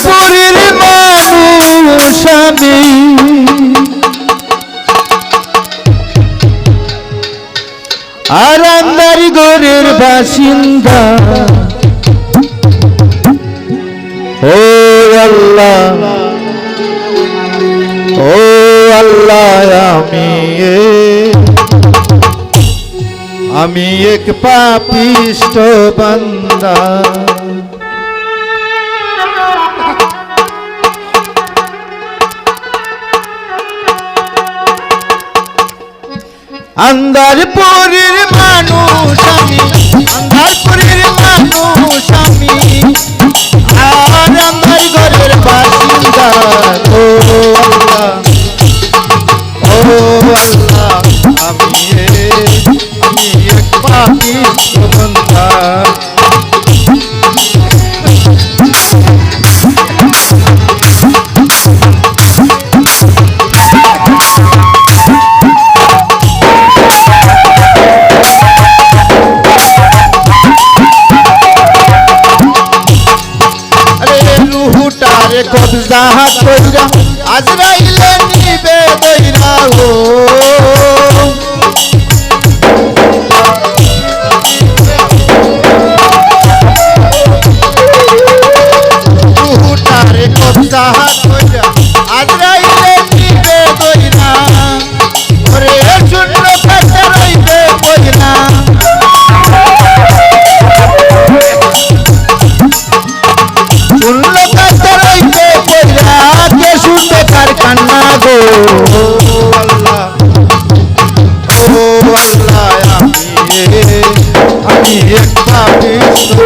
পুরীর মানুষ আমি, আর আন্দারি গড়ের বাসিন্দা। ও আল্লাহ, ও আল্লাহ, আমি এক পাপিষ্ঠ বান্দা। আন্দারপুরের মানুষ আমি, আন্দারপুরের মানুষ আমি, আর আমার ঘরের বাসিন্দা। ও আল্লাহ, ও আল্লাহ, আমি এক পাপিষ্ঠ বান্দা। কবজা কইরা আজরাইলে নিবে দইরা। ও রুহুটারে কবজা কইরা আজরাইলে নিবে দইরা। ওরে শূন্য পেটে রইবে কইরা। শূন্য পেটে রইবে কইরা, কে শুনবে কার কান্না গো। আল্লাহ, ও আল্লাহ, আমি এক পাপিষ্ঠ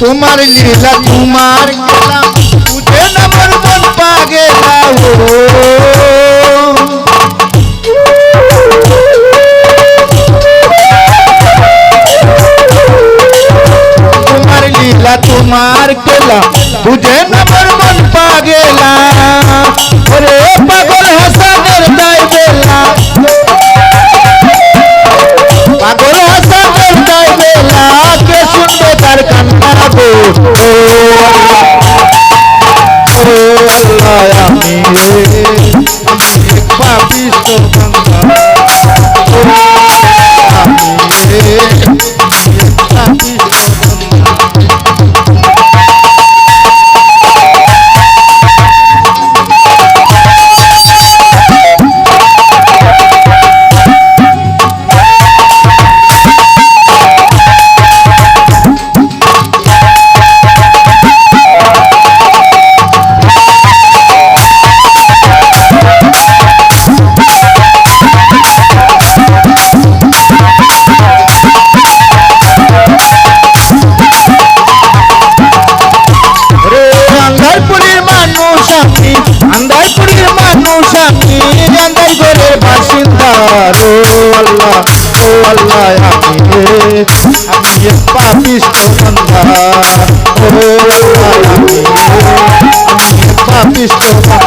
তোমার লীলা তোমার খেলা বুঝে না মোর মন পাগেলা। ও তোমার লীলা তোমার খেলা বুঝে না মোর মন পাগেলা। ওরে পাগল হাসানের দাই বেলা, পাগল হাসানের দাই বেলা, কে শুনবে তার কান্না গো। ও আল্লাহ, আমি এক পাপিষ্ঠ বান্দা। আমি এক পাপিষ্ঠ আমি এক পাপিষ্ঠ বান্দা। ও আল্লাহ, আমি এক পাপিষ্ঠ বান্দা।